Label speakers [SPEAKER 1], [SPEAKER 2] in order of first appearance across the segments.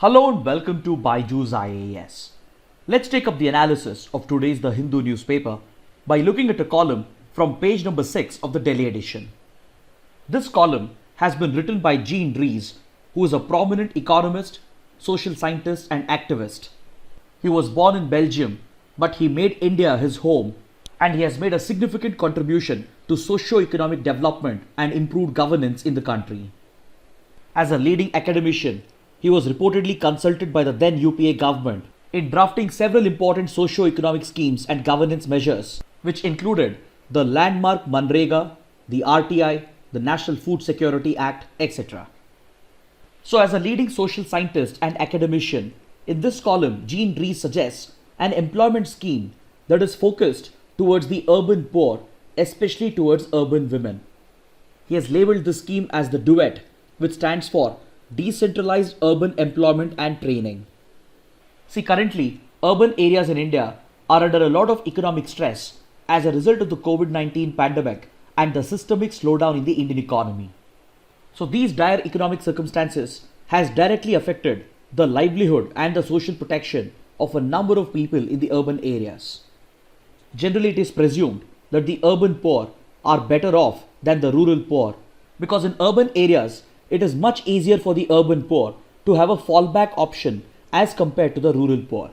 [SPEAKER 1] Hello and welcome to BYJU'S IAS. Let's take up the analysis of today's The Hindu newspaper by looking at a column from page number 6 of the Delhi edition. This column has been written by Jean Dries, who is a prominent economist, social scientist and activist. He was born in Belgium, but he made India his home and he has made a significant contribution to socio-economic development and improved governance in the country. As a leading academician, he was reportedly consulted by the then UPA government in drafting several important socio-economic schemes and governance measures, which included the landmark Manrega, the RTI, the National Food Security Act, etc. So as a leading social scientist and academician, in this column, Jean Dries suggests an employment scheme that is focused towards the urban poor, especially towards urban women. He has labeled this scheme as the duet, which stands for Decentralized Urban Employment and Training. See, currently, urban areas in India are under a lot of economic stress as a result of the COVID-19 pandemic and the systemic slowdown in the Indian economy. So these dire economic circumstances has directly affected the livelihood and the social protection of a number of people in the urban areas. Generally, it is presumed that the urban poor are better off than the rural poor, because in urban areas, it is much easier for the urban poor to have a fallback option as compared to the rural poor.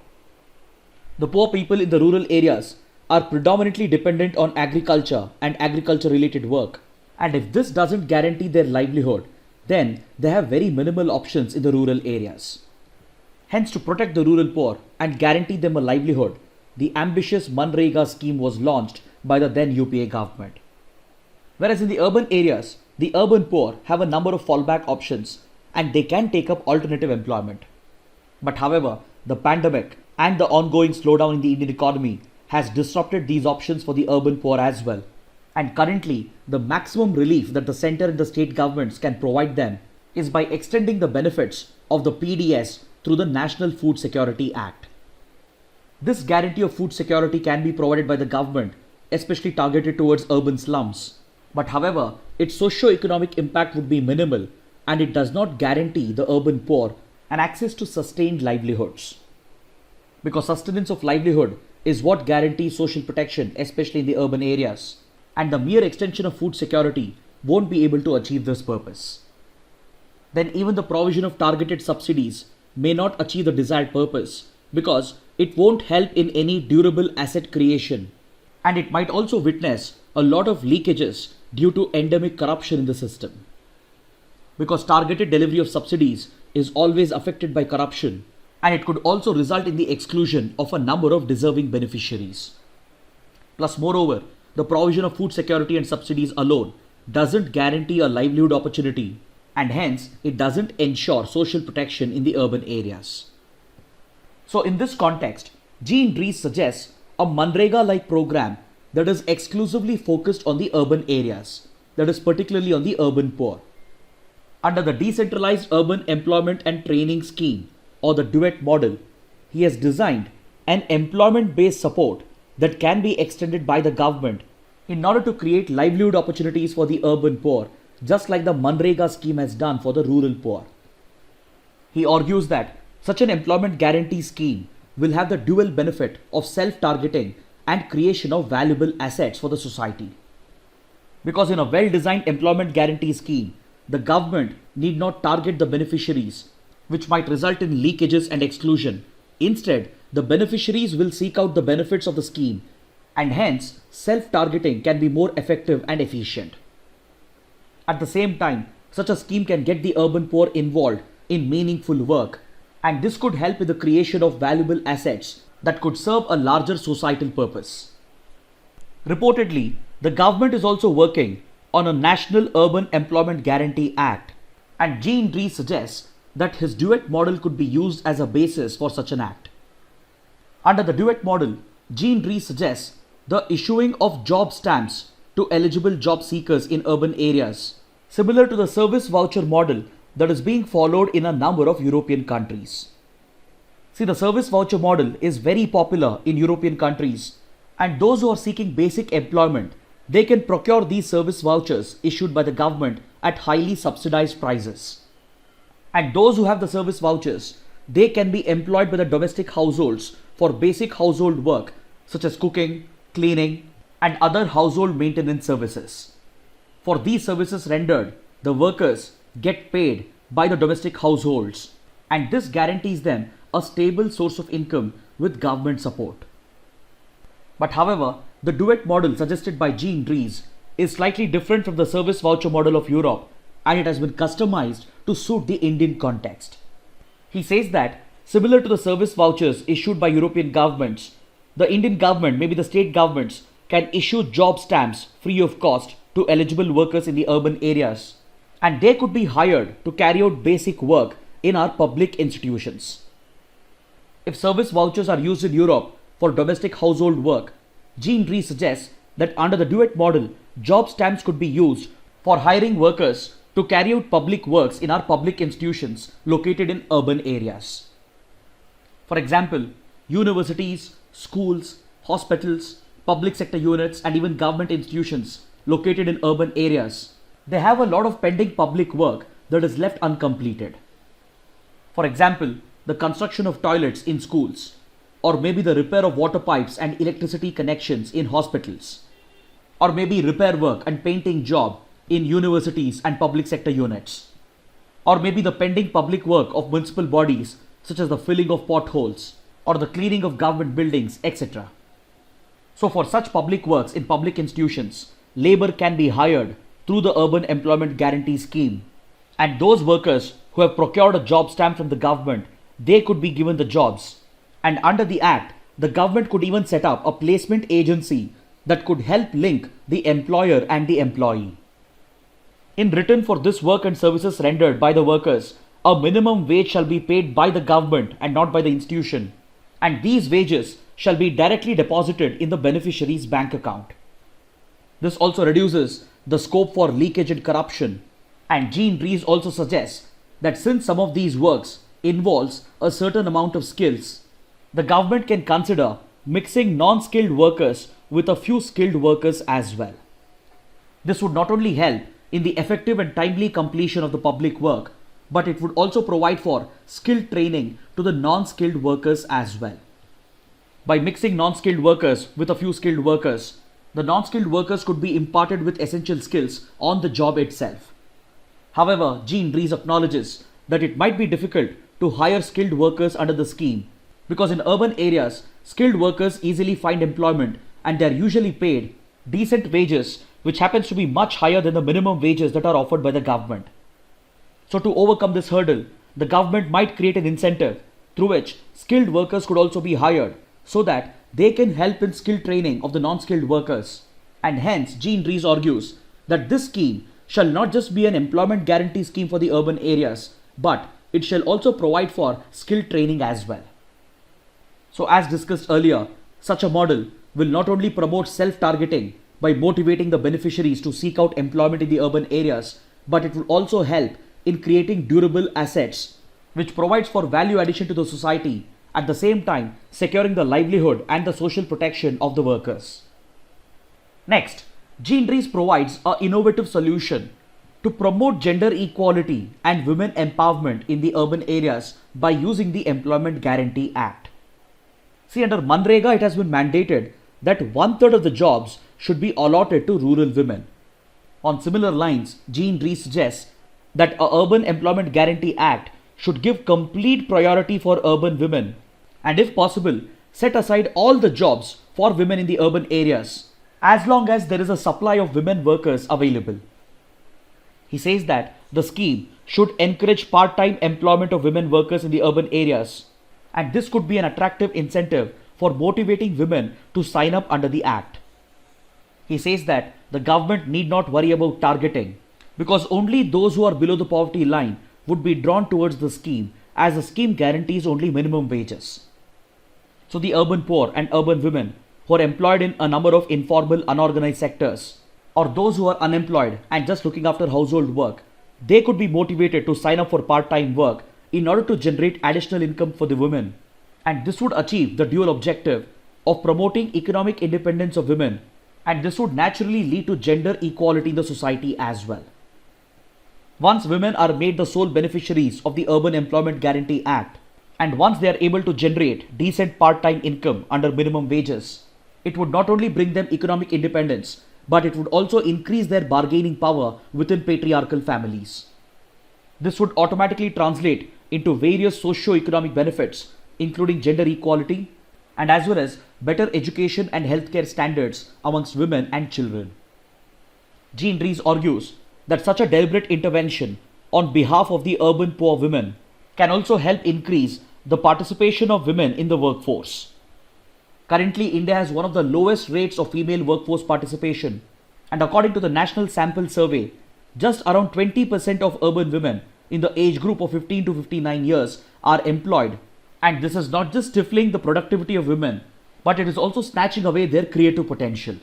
[SPEAKER 1] The poor people in the rural areas are predominantly dependent on agriculture and agriculture related work, and if this doesn't guarantee their livelihood, then they have very minimal options in the rural areas. Hence, to protect the rural poor and guarantee them a livelihood, the ambitious Manrega scheme was launched by the then UPA government. Whereas in the urban areas, the urban poor have a number of fallback options and they can take up alternative employment. But however, the pandemic and the ongoing slowdown in the Indian economy has disrupted these options for the urban poor as well. And currently, the maximum relief that the centre and the state governments can provide them is by extending the benefits of the PDS through the National Food Security Act. This guarantee of food security can be provided by the government, especially targeted towards urban slums. But however, its socio-economic impact would be minimal and it does not guarantee the urban poor an access to sustained livelihoods. Because sustenance of livelihood is what guarantees social protection, especially in the urban areas, and the mere extension of food security won't be able to achieve this purpose. Then even the provision of targeted subsidies may not achieve the desired purpose because it won't help in any durable asset creation, and it might also witness a lot of leakages due to endemic corruption in the system. Because targeted delivery of subsidies is always affected by corruption, and it could also result in the exclusion of a number of deserving beneficiaries. Plus, moreover, the provision of food security and subsidies alone doesn't guarantee a livelihood opportunity, and hence it doesn't ensure social protection in the urban areas. So in this context, Jean Dries suggests a Manrega-like program that is exclusively focused on the urban areas, that is particularly on the urban poor. Under the Decentralized Urban Employment and Training Scheme, or the duet model, he has designed an employment-based support that can be extended by the government in order to create livelihood opportunities for the urban poor, just like the Manrega scheme has done for the rural poor. He argues that such an employment guarantee scheme will have the dual benefit of self-targeting and creation of valuable assets for the society. Because in a well-designed employment guarantee scheme, the government need not target the beneficiaries, which might result in leakages and exclusion. Instead, the beneficiaries will seek out the benefits of the scheme, and hence self-targeting can be more effective and efficient. At the same time, such a scheme can get the urban poor involved in meaningful work, and this could help in the creation of valuable assets that could serve a larger societal purpose. Reportedly, the government is also working on a National Urban Employment Guarantee Act, and Jean Dries suggests that his duet model could be used as a basis for such an act. Under the duet model, Jean Dries suggests the issuing of job stamps to eligible job seekers in urban areas, similar to the service voucher model that is being followed in a number of European countries. See, the service voucher model is very popular in European countries, and those who are seeking basic employment, they can procure these service vouchers issued by the government at highly subsidized prices. And those who have the service vouchers, they can be employed by the domestic households for basic household work such as cooking, cleaning, and other household maintenance services. For these services rendered, the workers get paid by the domestic households, and this guarantees them a stable source of income with government support. But however, the duet model suggested by Jean Dries is slightly different from the service voucher model of Europe, and it has been customized to suit the Indian context. He says that similar to the service vouchers issued by European governments, the Indian government, maybe the state governments, can issue job stamps free of cost to eligible workers in the urban areas, and they could be hired to carry out basic work in our public institutions. If service vouchers are used in Europe for domestic household work, Jean Dries suggests that under the duet model, job stamps could be used for hiring workers to carry out public works in our public institutions located in urban areas. For example, universities, schools, hospitals, public sector units, and even government institutions located in urban areas, they have a lot of pending public work that is left uncompleted. For example, the construction of toilets in schools, or maybe the repair of water pipes and electricity connections in hospitals, or maybe repair work and painting job in universities and public sector units, or maybe the pending public work of municipal bodies such as the filling of potholes or the cleaning of government buildings, etc. So for such public works in public institutions, labor can be hired through the Urban Employment Guarantee Scheme, and those workers who have procured a job stamp from the government, they could be given the jobs. And under the Act, the government could even set up a placement agency that could help link the employer and the employee. In return for this work and services rendered by the workers, a minimum wage shall be paid by the government and not by the institution, and these wages shall be directly deposited in the beneficiary's bank account. This also reduces the scope for leakage and corruption, and Jean Dries also suggests that since some of these works involves a certain amount of skills, the government can consider mixing non-skilled workers with a few skilled workers as well. This would not only help in the effective and timely completion of the public work, but it would also provide for skilled training to the non-skilled workers as well. By mixing non-skilled workers with a few skilled workers, the non-skilled workers could be imparted with essential skills on the job itself. However, Jean Dries acknowledges that it might be difficult to hire skilled workers under the scheme, because in urban areas, skilled workers easily find employment and they are usually paid decent wages, which happens to be much higher than the minimum wages that are offered by the government. So to overcome this hurdle, the government might create an incentive through which skilled workers could also be hired so that they can help in skill training of the non-skilled workers. And hence, Jean Dries argues that this scheme shall not just be an employment guarantee scheme for the urban areas, but it shall also provide for skill training as well. So as discussed earlier, such a model will not only promote self-targeting by motivating the beneficiaries to seek out employment in the urban areas, but it will also help in creating durable assets, which provides for value addition to the society, at the same time securing the livelihood and the social protection of the workers. Next, Jean Dries provides an innovative solution to promote gender equality and women empowerment in the urban areas by using the Employment Guarantee Act. See, under Manrega, it has been mandated that 1/3 of the jobs should be allotted to rural women. On similar lines, Jean Dries suggests that a Urban Employment Guarantee Act should give complete priority for urban women and, if possible, set aside all the jobs for women in the urban areas as long as there is a supply of women workers available. He says that the scheme should encourage part-time employment of women workers in the urban areas, and this could be an attractive incentive for motivating women to sign up under the Act. He says that the government need not worry about targeting, because only those who are below the poverty line would be drawn towards the scheme, as the scheme guarantees only minimum wages. So the urban poor and urban women who are employed in a number of informal unorganized sectors, or those who are unemployed and just looking after household work, they could be motivated to sign up for part-time work in order to generate additional income for the women. And this would achieve the dual objective of promoting economic independence of women, and this would naturally lead to gender equality in the society as well. Once women are made the sole beneficiaries of the Urban Employment Guarantee Act, And once they are able to generate decent part-time income under minimum wages, it would not only bring them economic independence, but it would also increase their bargaining power within patriarchal families. This would automatically translate into various socio-economic benefits, including gender equality, and as well as better education and healthcare standards amongst women and children. Jean Dries argues that such a deliberate intervention on behalf of the urban poor women can also help increase the participation of women in the workforce. Currently, India has one of the lowest rates of female workforce participation, and according to the National Sample Survey, just around 20% of urban women in the age group of 15 to 59 years are employed, and this is not just stifling the productivity of women, but it is also snatching away their creative potential.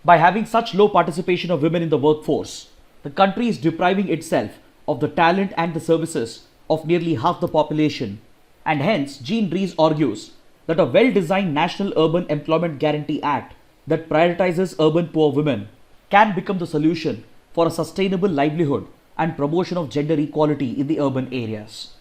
[SPEAKER 1] By having such low participation of women in the workforce, the country is depriving itself of the talent and the services of nearly half the population, and hence Jean Dries argues that a well-designed National Urban Employment Guarantee Act that prioritizes urban poor women can become the solution for a sustainable livelihood and promotion of gender equality in the urban areas.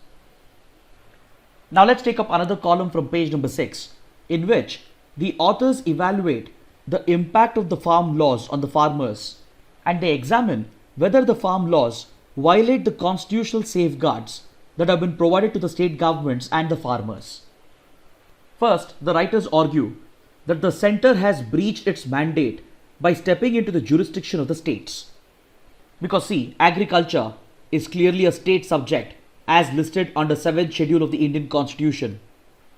[SPEAKER 1] Now let's take up another column from page number 6, in which the authors evaluate the impact of the farm laws on the farmers, and they examine whether the farm laws violate the constitutional safeguards that have been provided to the state governments and the farmers. First, the writers argue that the centre has breached its mandate by stepping into the jurisdiction of the states. Because see, agriculture is clearly a state subject as listed under 7th schedule of the Indian Constitution,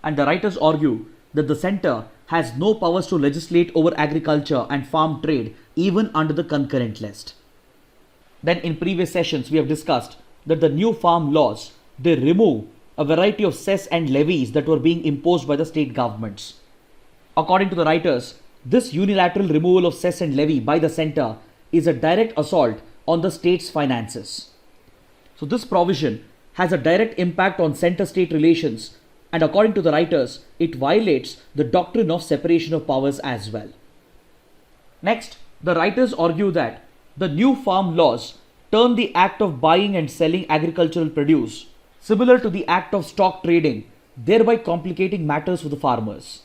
[SPEAKER 1] and the writers argue that the centre has no powers to legislate over agriculture and farm trade even under the concurrent list. Then in previous sessions we have discussed that the new farm laws, they remove a variety of cess and levies that were being imposed by the state governments. According to the writers, this unilateral removal of cess and levy by the centre is a direct assault on the state's finances. So this provision has a direct impact on centre-state relations, and according to the writers, it violates the doctrine of separation of powers as well. Next, the writers argue that the new farm laws turn the act of buying and selling agricultural produce similar to the act of stock trading, thereby complicating matters for the farmers.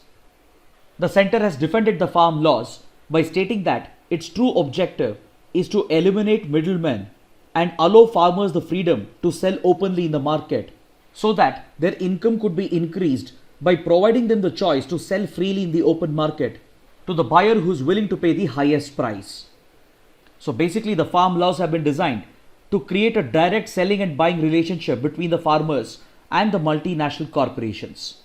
[SPEAKER 1] The centre has defended the farm laws by stating that its true objective is to eliminate middlemen and allow farmers the freedom to sell openly in the market so that their income could be increased by providing them the choice to sell freely in the open market to the buyer who is willing to pay the highest price. So basically the farm laws have been designed to create a direct selling and buying relationship between the farmers and the multinational corporations.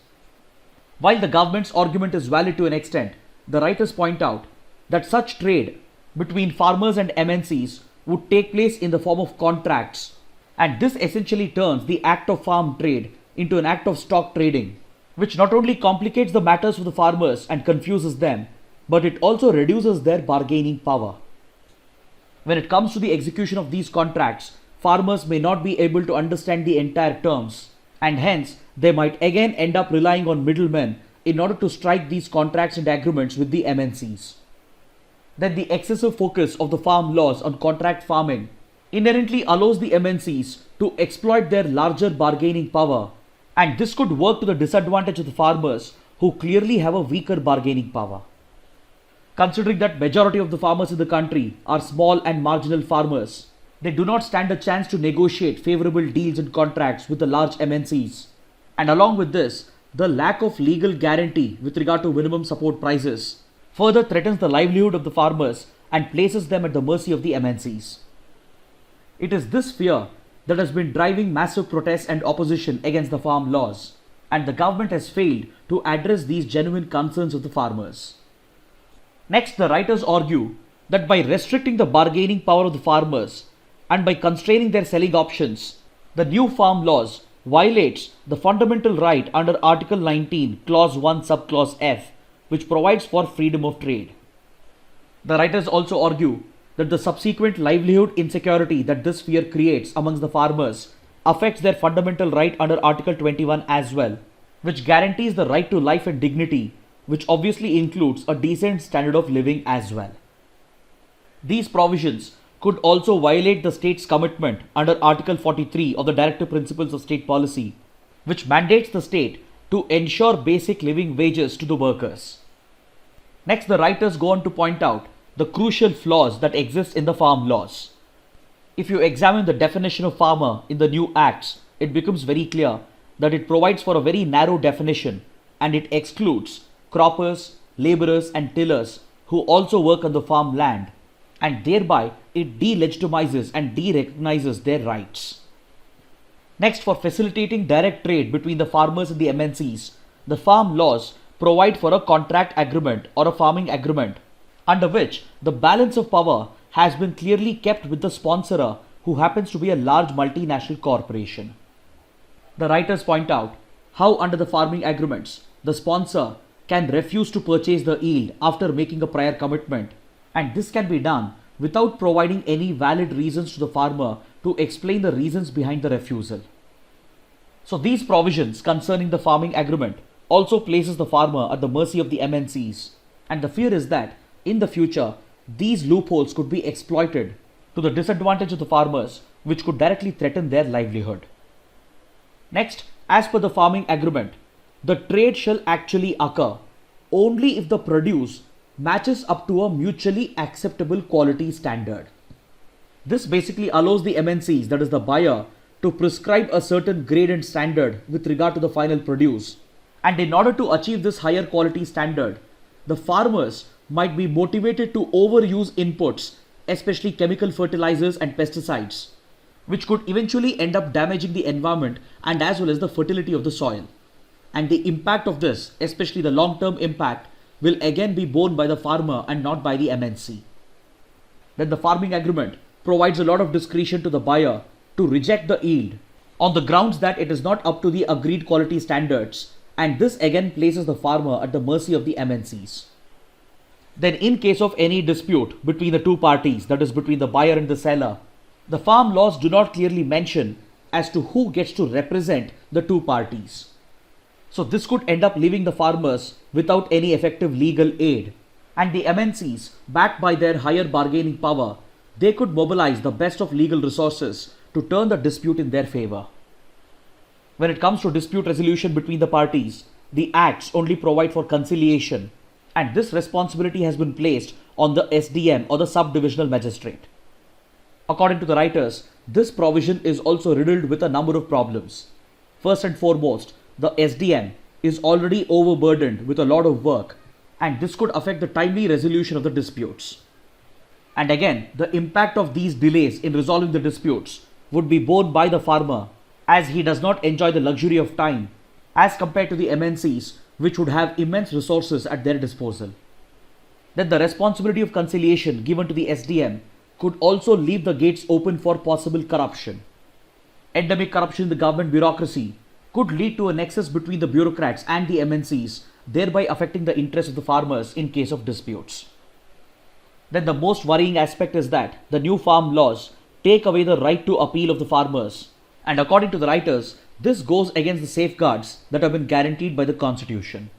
[SPEAKER 1] While the government's argument is valid to an extent, the writers point out that such trade between farmers and MNCs would take place in the form of contracts, and this essentially turns the act of farm trade into an act of stock trading, which not only complicates the matters for the farmers and confuses them, but it also reduces their bargaining power. When it comes to the execution of these contracts, farmers may not be able to understand the entire terms, and hence they might again end up relying on middlemen in order to strike these contracts and agreements with the MNCs. Then the excessive focus of the farm laws on contract farming inherently allows the MNCs to exploit their larger bargaining power, and this could work to the disadvantage of the farmers who clearly have a weaker bargaining power. Considering that majority of the farmers in the country are small and marginal farmers, they do not stand a chance to negotiate favorable deals and contracts with the large MNCs. And along with this, the lack of legal guarantee with regard to minimum support prices further threatens the livelihood of the farmers and places them at the mercy of the MNCs. It is this fear that has been driving massive protests and opposition against the farm laws, and the government has failed to address these genuine concerns of the farmers. Next, the writers argue that by restricting the bargaining power of the farmers and by constraining their selling options, the new farm laws violates the fundamental right under Article 19, Clause 1, Subclause F, which provides for freedom of trade. The writers also argue that the subsequent livelihood insecurity that this fear creates amongst the farmers affects their fundamental right under Article 21 as well, which guarantees the right to life and dignity, which obviously includes a decent standard of living as well. These provisions could also violate the state's commitment under Article 43 of the Directive Principles of State Policy, which mandates the state to ensure basic living wages to the workers. Next, the writers go on to point out the crucial flaws that exist in the farm laws. If you examine the definition of farmer in the new acts, it becomes very clear that it provides for a very narrow definition and it excludes croppers, laborers and tillers who also work on the farm land, and thereby it delegitimizes and derecognizes their rights. Next, for facilitating direct trade between the farmers and the MNCs, the farm laws provide for a contract agreement or a farming agreement under which the balance of power has been clearly kept with the sponsorer, who happens to be a large multinational corporation. The writers point out how under the farming agreements, the sponsor can refuse to purchase the yield after making a prior commitment, and this can be done without providing any valid reasons to the farmer to explain the reasons behind the refusal. So these provisions concerning the farming agreement also places the farmer at the mercy of the MNCs, and the fear is that in the future these loopholes could be exploited to the disadvantage of the farmers, which could directly threaten their livelihood. Next, as per the farming agreement, the trade shall actually occur only if the produce matches up to a mutually acceptable quality standard. This basically allows the MNCs, that is the buyer, to prescribe a certain grade and standard with regard to the final produce. And in order to achieve this higher quality standard, the farmers might be motivated to overuse inputs, especially chemical fertilizers and pesticides, which could eventually end up damaging the environment and as well as the fertility of the soil. And the impact of this, especially the long-term impact, will again be borne by the farmer and not by the MNC. Then the farming agreement provides a lot of discretion to the buyer to reject the yield on the grounds that it is not up to the agreed quality standards, and this again places the farmer at the mercy of the MNCs. Then in case of any dispute between the two parties, that is between the buyer and the seller, the farm laws do not clearly mention as to who gets to represent the two parties. So this could end up leaving the farmers without any effective legal aid, and the MNCs, backed by their higher bargaining power, they could mobilize the best of legal resources to turn the dispute in their favor. When it comes to dispute resolution between the parties, the acts only provide for conciliation, and this responsibility has been placed on the SDM or the subdivisional magistrate. According to the writers, this provision is also riddled with a number of problems. First and foremost, the SDM is already overburdened with a lot of work, and this could affect the timely resolution of the disputes. And again, the impact of these delays in resolving the disputes would be borne by the farmer, as he does not enjoy the luxury of time as compared to the MNCs, which would have immense resources at their disposal. Then the responsibility of conciliation given to the SDM could also leave the gates open for possible corruption. Endemic corruption in the government bureaucracy could lead to a nexus between the bureaucrats and the MNCs, thereby affecting the interests of the farmers in case of disputes. Then the most worrying aspect is that the new farm laws take away the right to appeal of the farmers, and according to the writers, this goes against the safeguards that have been guaranteed by the Constitution.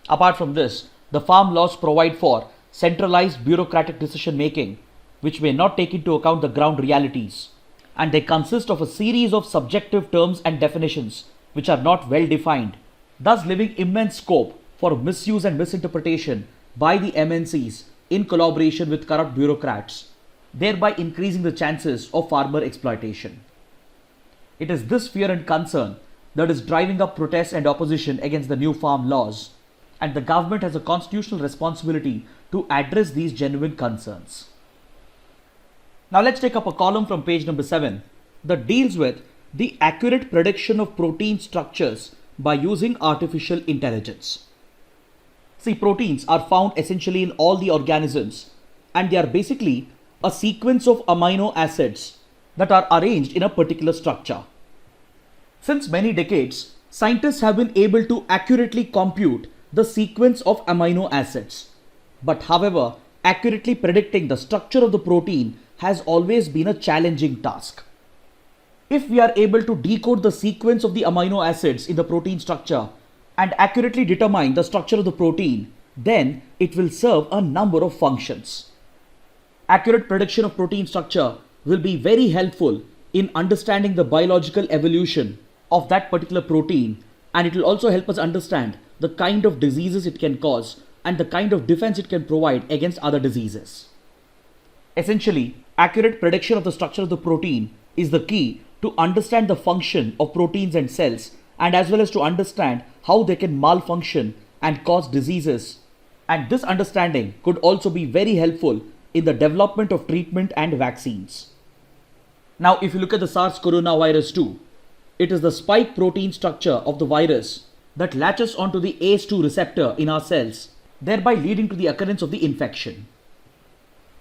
[SPEAKER 1] Apart from this, the farm laws provide for centralized bureaucratic decision making, which may not take into account the ground realities, and they consist of a series of subjective terms and definitions which are not well defined, thus leaving immense scope for misuse and misinterpretation by the MNCs in collaboration with corrupt bureaucrats, thereby increasing the chances of farmer exploitation. It is this fear and concern that is driving up protests and opposition against the new farm laws, and the government has a constitutional responsibility to address these genuine concerns. Now let's take up a column from page number 7 that deals with the accurate prediction of protein structures by using artificial intelligence. See, proteins are found essentially in all the organisms, and they are basically a sequence of amino acids that are arranged in a particular structure. Since many decades, scientists have been able to accurately compute the sequence of amino acids. But however, accurately predicting the structure of the protein has always been a challenging task. If we are able to decode the sequence of the amino acids in the protein structure and accurately determine the structure of the protein, then it will serve a number of functions. Accurate prediction of protein structure will be very helpful in understanding the biological evolution of that particular protein, and it will also help us understand the kind of diseases it can cause and the kind of defense it can provide against other diseases. Essentially, accurate prediction of the structure of the protein is the key to understand the function of proteins and cells, and as well as to understand how they can malfunction and cause diseases. And this understanding could also be very helpful in the development of treatment and vaccines. Now, if you look at the SARS coronavirus 2, it is the spike protein structure of the virus that latches onto the ACE2 receptor in our cells, thereby leading to the occurrence of the infection.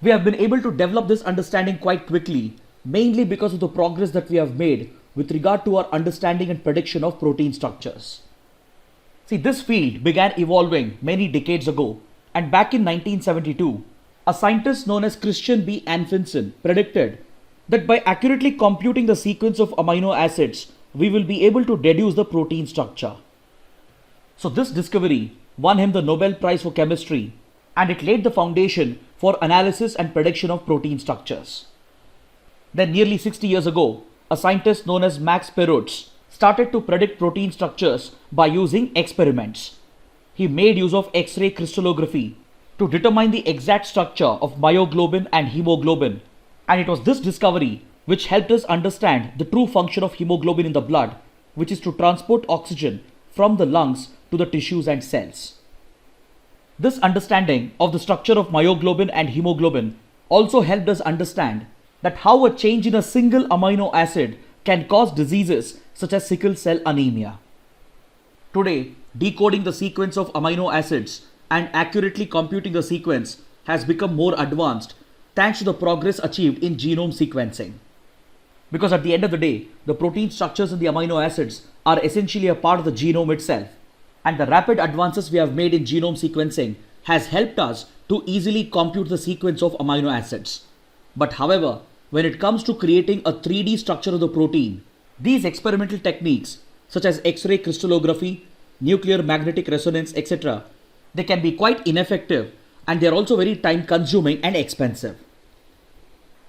[SPEAKER 1] We have been able to develop this understanding quite quickly, mainly because of the progress that we have made with regard to our understanding and prediction of protein structures. See, this field began evolving many decades ago, and back in 1972, a scientist known as Christian B. Anfinsen predicted that by accurately computing the sequence of amino acids, we will be able to deduce the protein structure. So this discovery won him the Nobel Prize for Chemistry, and it laid the foundation for analysis and prediction of protein structures. Then nearly 60 years ago, a scientist known as Max Perutz started to predict protein structures by using experiments. He made use of X-ray crystallography to determine the exact structure of myoglobin and hemoglobin, and it was this discovery which helped us understand the true function of hemoglobin in the blood, which is to transport oxygen from the lungs to the tissues and cells. This understanding of the structure of myoglobin and hemoglobin also helped us understand that how a change in a single amino acid can cause diseases such as sickle cell anemia. Today, decoding the sequence of amino acids and accurately computing the sequence has become more advanced thanks to the progress achieved in genome sequencing. Because at the end of the day, the protein structures in the amino acids are essentially a part of the genome itself, and the rapid advances we have made in genome sequencing has helped us to easily compute the sequence of amino acids. But however, when it comes to creating a 3D structure of the protein, these experimental techniques such as X-ray crystallography, nuclear magnetic resonance, etc., they can be quite ineffective, and they are also very time consuming and expensive.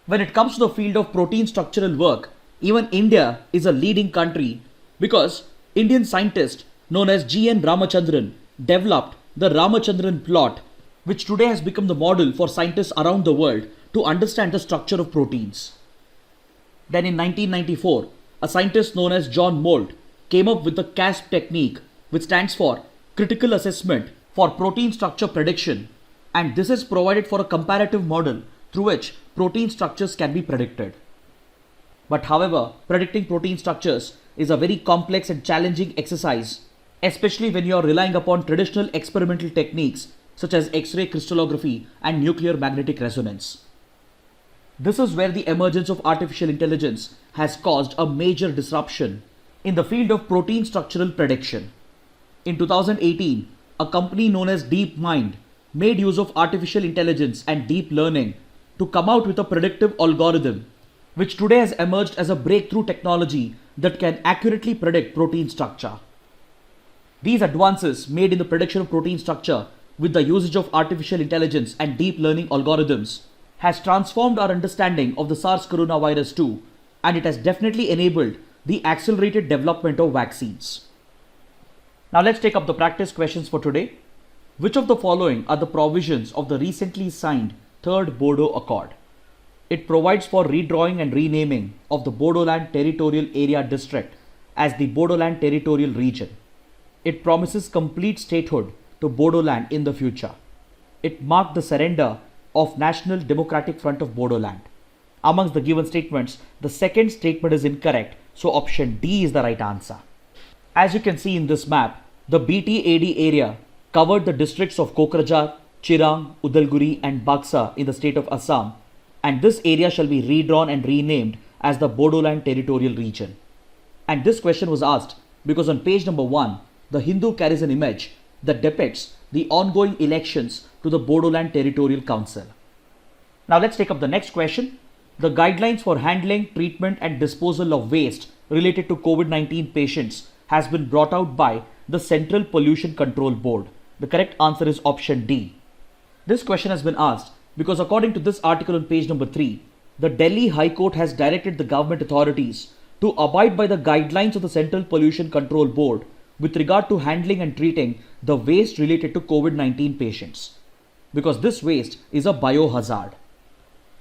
[SPEAKER 1] When it comes to the field of protein structural work, even India is a leading country because Indian scientist known as G.N. Ramachandran developed the Ramachandran plot, which today has become the model for scientists around the world to understand the structure of proteins. Then in 1994, a scientist known as John Moult came up with the CASP technique, which stands for Critical Assessment for Protein Structure Prediction, and this is provided for a comparative model through which protein structures can be predicted. But however, predicting protein structures is a very complex and challenging exercise, especially when you are relying upon traditional experimental techniques such as X-ray crystallography and nuclear magnetic resonance. This is where the emergence of artificial intelligence has caused a major disruption in the field of protein structural prediction. In 2018, a company known as DeepMind made use of artificial intelligence and deep learning to come out with a predictive algorithm, which today has emerged as a breakthrough technology that can accurately predict protein structure. These advances made in the prediction of protein structure with the usage of artificial intelligence and deep learning algorithms has transformed our understanding of the SARS coronavirus 2, and it has definitely enabled the accelerated development of vaccines. Now let's take up the practice questions for today. Which of the following are the provisions of the recently signed Third Bodo Accord? It provides for redrawing and renaming of the Bodoland Territorial Area District as the Bodoland Territorial Region. It promises complete statehood to Bodoland in the future. It marked the surrender of National Democratic Front of Bodoland. Amongst the given statements, the second statement is incorrect, so option D is the right answer. As you can see in this map, the BTAD area covered the districts of Kokrajhar, Chirang, Udalguri and Baksa in the state of Assam, and this area shall be redrawn and renamed as the Bodoland Territorial Region. And this question was asked because on page number 1, the Hindu carries an image that depicts the ongoing elections to the Bodoland Territorial Council. Now let's take up the next question. The guidelines for handling, treatment and disposal of waste related to COVID-19 patients has been brought out by the Central Pollution Control Board. The correct answer is option D. This question has been asked because according to this article on page number 3, the Delhi High Court has directed the government authorities to abide by the guidelines of the Central Pollution Control Board with regard to handling and treating the waste related to COVID-19 patients, because this waste is a biohazard.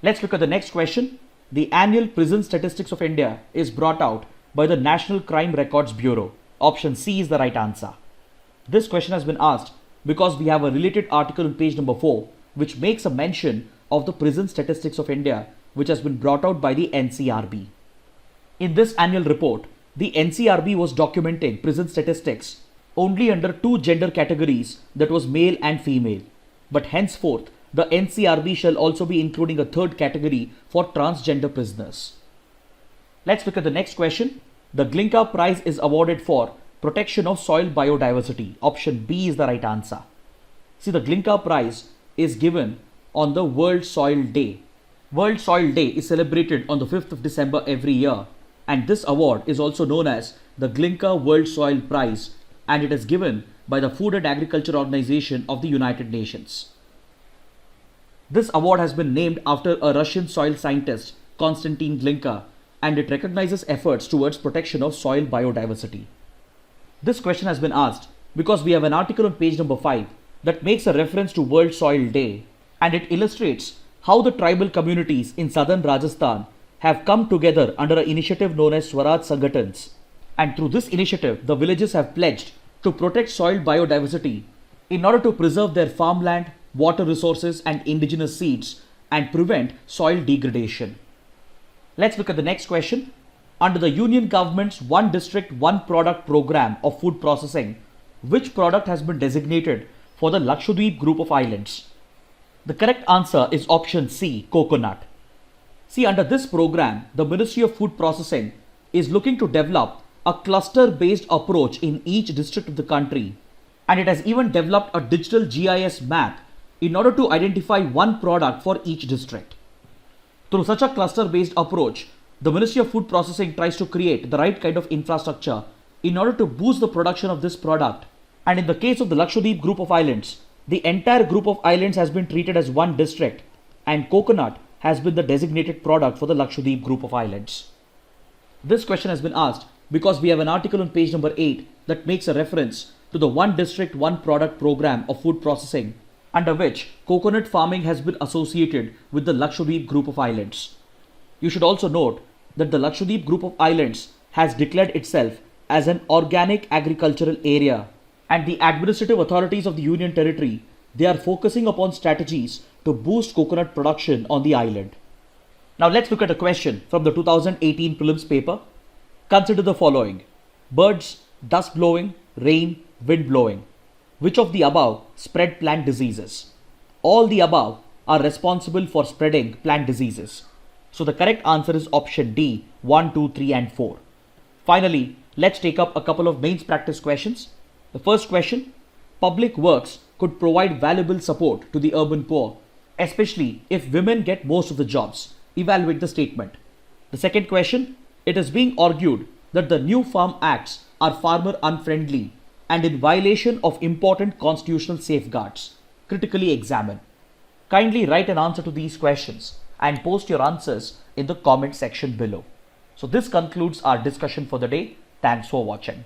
[SPEAKER 1] Let's look at the next question. The annual prison statistics of India is brought out by the National Crime Records Bureau. Option C is the right answer. This question has been asked because we have a related article on page number 4 which makes a mention of the prison statistics of India, which has been brought out by the NCRB. In this annual report, the NCRB was documenting prison statistics only under two gender categories, that was male and female. But henceforth, the NCRB shall also be including a third category for transgender prisoners. Let's look at the next question. The Glinka Prize is awarded for protection of soil biodiversity. Option B is the right answer. See, the Glinka Prize is given on the World Soil Day. World Soil Day is celebrated on the 5th of December every year, and this award is also known as the Glinka World Soil Prize, and it is given by the Food and Agriculture Organization of the United Nations. This award has been named after a Russian soil scientist, Konstantin Glinka, and it recognizes efforts towards protection of soil biodiversity. This question has been asked because we have an article on page number 5 that makes a reference to World Soil Day, and it illustrates how the tribal communities in southern Rajasthan have come together under an initiative known as Swaraj Sangatans. And through this initiative, the villages have pledged to protect soil biodiversity in order to preserve their farmland, water resources and indigenous seeds and prevent soil degradation. Let's look at the next question. Under the Union Government's One District One Product program of food processing, which product has been designated for the Lakshadweep group of islands? The correct answer is option C, coconut. See, under this program, the Ministry of Food Processing is looking to develop a cluster-based approach in each district of the country, and it has even developed a digital GIS map in order to identify one product for each district. Through such a cluster-based approach, the Ministry of Food Processing tries to create the right kind of infrastructure in order to boost the production of this product. And in the case of the Lakshadweep group of islands, the entire group of islands has been treated as one district, and coconut has been the designated product for the Lakshadweep group of islands. This question has been asked because we have an article on page number 8 that makes a reference to the One District One Product program of food processing, under which coconut farming has been associated with the Lakshadweep group of islands. You should also note that the Lakshadweep group of islands has declared itself as an organic agricultural area, and the administrative authorities of the Union Territory, they are focusing upon strategies to boost coconut production on the island. Now let's look at a question from the 2018 prelims paper. Consider the following: birds, dust blowing, rain, wind blowing. Which of the above spread plant diseases? All the above are responsible for spreading plant diseases. So the correct answer is option D, 1, 2, 3 and 4. Finally, let's take up a couple of mains practice questions. The first question: public works could provide valuable support to the urban poor, especially if women get most of the jobs. Evaluate the statement. The second question: it is being argued that the new farm acts are farmer unfriendly and in violation of important constitutional safeguards. Critically examine. Kindly write an answer to these questions and post your answers in the comment section below. So this concludes our discussion for the day. Thanks for watching.